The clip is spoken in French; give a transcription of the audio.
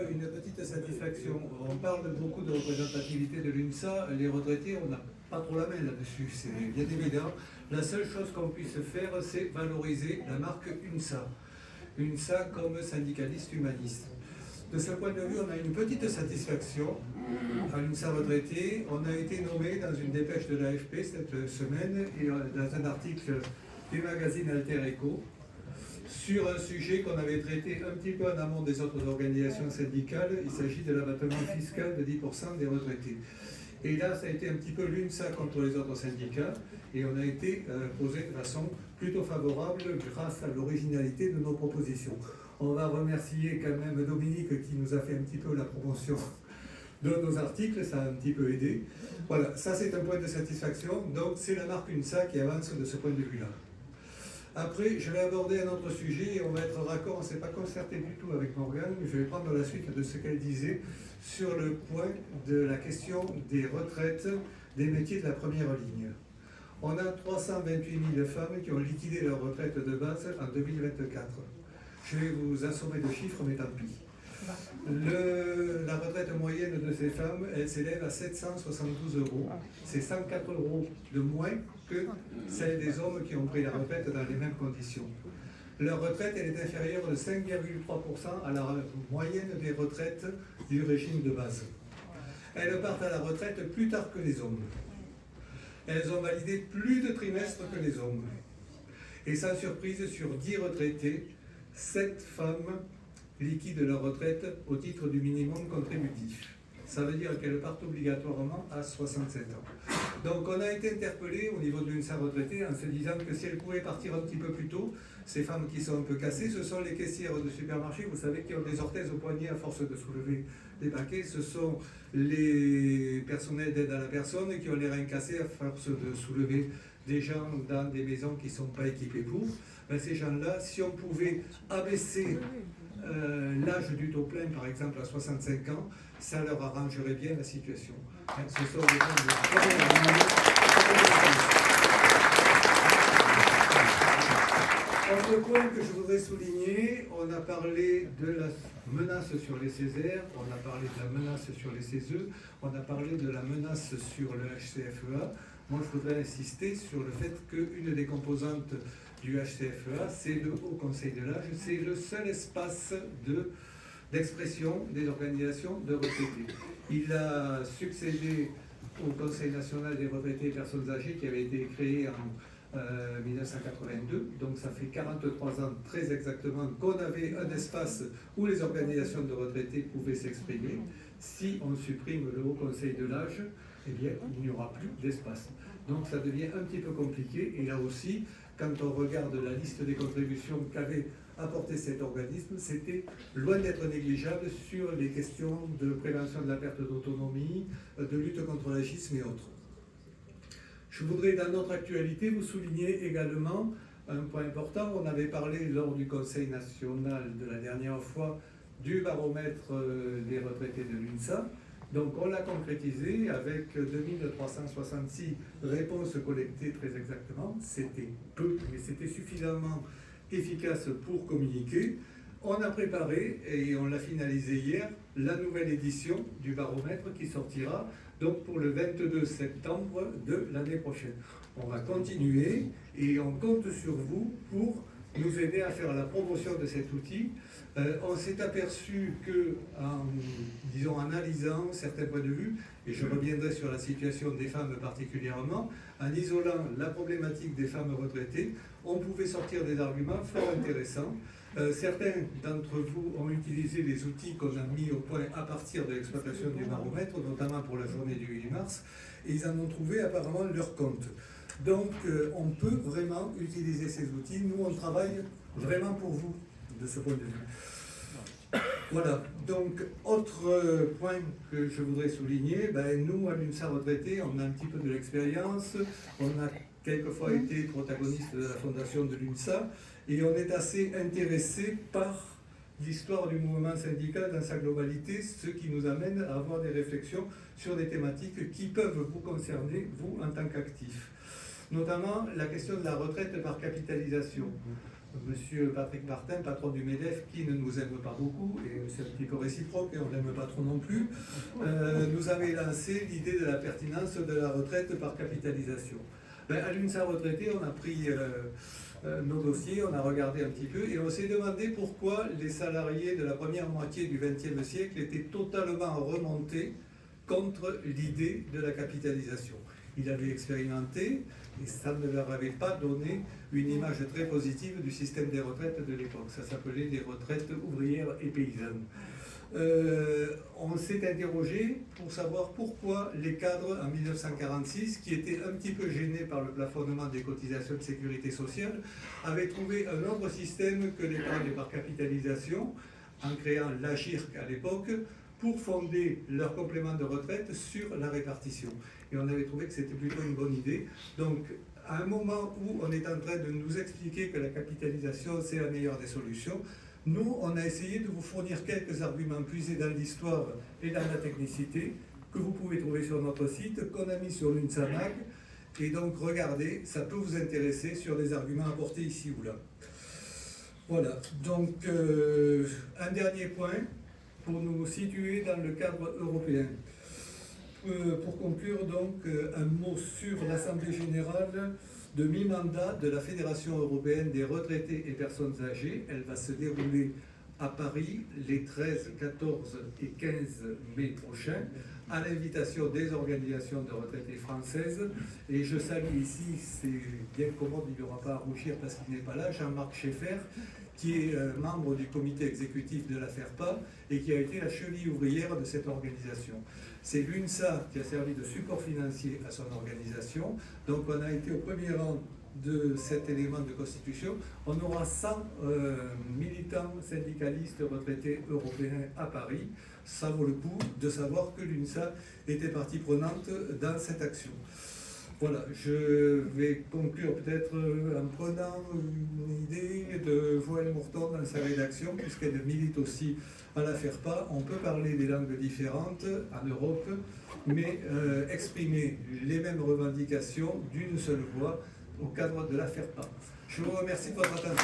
Une petite satisfaction. On parle beaucoup de représentativité de l'UNSA. Les retraités, on n'a pas trop la main là-dessus, c'est bien évident. La seule chose qu'on puisse faire, c'est valoriser la marque UNSA. UNSA comme syndicaliste humaniste. De ce point de vue, on a une petite satisfaction à l'UNSA retraité. On a été nommé dans une dépêche de l'AFP cette semaine et dans un article du magazine Alter Eco sur un sujet qu'on avait traité un petit peu en amont des autres organisations syndicales. Il s'agit de l'abattement fiscal de 10% des retraités. Et là, ça a été un petit peu l'UNSA contre les autres syndicats, et on a été posé de façon plutôt favorable grâce à l'originalité de nos propositions. On va remercier quand même Dominique qui nous a fait un petit peu la promotion de nos articles, ça a un petit peu aidé. Voilà, ça c'est un point de satisfaction, donc c'est la marque UNSA qui avance de ce point de vue-là. Après, je vais aborder un autre sujet et on va être raccord, on ne s'est pas concerté du tout avec Morgane, mais je vais prendre la suite de ce qu'elle disait sur le point de la question des retraites des métiers de la première ligne. On a 328 000 femmes qui ont liquidé leur retraite de base en 2024. Je vais vous assommer de chiffres, mais tant pis. La retraite moyenne de ces femmes, elle s'élève à 772 €. C'est 104 € de moins que celle des hommes qui ont pris la retraite dans les mêmes conditions. Leur retraite, elle est inférieure de 5,3% à la moyenne des retraites du régime de base. Elles partent à la retraite plus tard que les hommes. Elles ont validé plus de trimestres que les hommes. Et sans surprise, sur 10 retraités, 7 femmes liquident leur retraite au titre du minimum contributif. Ça veut dire qu'elles partent obligatoirement à 67 ans. Donc on a été interpellé au niveau de l'UNSA retraité en se disant que si elles pouvaient partir un petit peu plus tôt, ces femmes qui sont un peu cassées, ce sont les caissières de supermarché, vous savez, qui ont des orthèses au poignet à force de soulever des paquets, ce sont les personnels d'aide à la personne qui ont les reins cassés à force de soulever des gens dans des maisons qui ne sont pas équipées pour. Ben, ces gens-là, si on pouvait abaisser l'âge du taux plein, par exemple, à 65 ans, ça leur arrangerait bien la situation. Ce sont des gens Autre point que je voudrais souligner, on a parlé de la menace sur les Césaires, on a parlé de la menace sur les CESE, on a parlé de la menace sur le HCFEA. Moi, je voudrais insister sur le fait qu'une des composantes du HCFEA, c'est le Haut Conseil de l'âge, c'est le seul espace d'expression des organisations de retraités. Il a succédé au Conseil national des retraités et personnes âgées qui avait été créé en 1982, donc ça fait 43 ans très exactement qu'on avait un espace où les organisations de retraités pouvaient s'exprimer. Si on supprime le Haut Conseil de l'âge, eh bien, il n'y aura plus d'espace. Donc ça devient un petit peu compliqué, et là aussi, quand on regarde la liste des contributions qu'avait apporté cet organisme, c'était loin d'être négligeable sur les questions de prévention de la perte d'autonomie, de lutte contre l'agisme et autres. Je voudrais, dans notre actualité, vous souligner également un point important. On avait parlé lors du Conseil national de la dernière fois du baromètre des retraités de l'UNSA. Donc on l'a concrétisé avec 2366 réponses collectées très exactement. C'était peu, mais c'était suffisamment efficace pour communiquer. On a préparé, et on l'a finalisé hier, la nouvelle édition du baromètre qui sortira donc pour le 22 septembre de l'année prochaine. On va continuer et on compte sur vous pour nous aider à faire la promotion de cet outil. On s'est aperçu que, en analysant certains points de vue, et je reviendrai sur la situation des femmes particulièrement, en isolant la problématique des femmes retraitées, on pouvait sortir des arguments fort intéressants. Certains d'entre vous ont utilisé les outils qu'on a mis au point à partir de l'exploitation du baromètre, notamment pour la journée du 8 mars, et ils en ont trouvé apparemment leur compte. Donc on peut vraiment utiliser ces outils. Nous, on travaille vraiment pour vous, de ce point de vue. Voilà, donc autre point que je voudrais souligner, nous, à l'UNSA retraité, on a un petit peu de l'expérience, on a quelquefois été protagoniste de la fondation de l'UNSA, et on est assez intéressé par l'histoire du mouvement syndical dans sa globalité, ce qui nous amène à avoir des réflexions sur des thématiques qui peuvent vous concerner, vous, en tant qu'actifs. Notamment la question de la retraite par capitalisation. Monsieur Patrick Martin, patron du MEDEF, qui ne nous aime pas beaucoup, et c'est un petit peu réciproque, et on ne l'aime pas trop non plus, nous avait lancé l'idée de la pertinence de la retraite par capitalisation. À l'UNSA Retraité, on a pris nos dossiers, on a regardé un petit peu, et on s'est demandé pourquoi les salariés de la première moitié du XXe siècle étaient totalement remontés contre l'idée de la capitalisation. Ils avaient expérimenté, et ça ne leur avait pas donné une image très positive du système des retraites de l'époque. Ça s'appelait les retraites ouvrières et paysannes. On s'est interrogé pour savoir pourquoi les cadres en 1946, qui étaient un petit peu gênés par le plafonnement des cotisations de sécurité sociale, avaient trouvé un autre système que l'épargne par capitalisation, en créant l'AGIRC à l'époque, pour fonder leur complément de retraite sur la répartition. Et on avait trouvé que c'était plutôt une bonne idée. Donc, à un moment où on est en train de nous expliquer que la capitalisation, c'est la meilleure des solutions, nous, on a essayé de vous fournir quelques arguments puisés dans l'histoire et dans la technicité, que vous pouvez trouver sur notre site, qu'on a mis sur l'UNSAMAG. Et donc, regardez, ça peut vous intéresser sur les arguments apportés ici ou là. Voilà. Donc, un dernier point pour nous situer dans le cadre européen. Pour conclure, donc, un mot sur l'Assemblée générale de mi-mandat de la Fédération européenne des retraités et personnes âgées. Elle va se dérouler à Paris les 13, 14 et 15 mai prochains, à l'invitation des organisations de retraités françaises. Et je salue ici, c'est bien commode, il n'y aura pas à rougir parce qu'il n'est pas là, Jean-Marc Schaeffer, qui est membre du comité exécutif de la FERPA et qui a été la cheville ouvrière de cette organisation. C'est l'UNSA qui a servi de support financier à son organisation. Donc on a été au premier rang de cet élément de constitution. On aura 100 militants syndicalistes retraités européens à Paris. Ça vaut le coup de savoir que l'UNSA était partie prenante dans cette action. Voilà, je vais conclure peut-être en prenant une idée de Joëlle Mourton dans sa rédaction, puisqu'elle milite aussi à la FERPA. On peut parler des langues différentes en Europe, mais exprimer les mêmes revendications d'une seule voix au cadre de la FERPA. Je vous remercie de votre attention.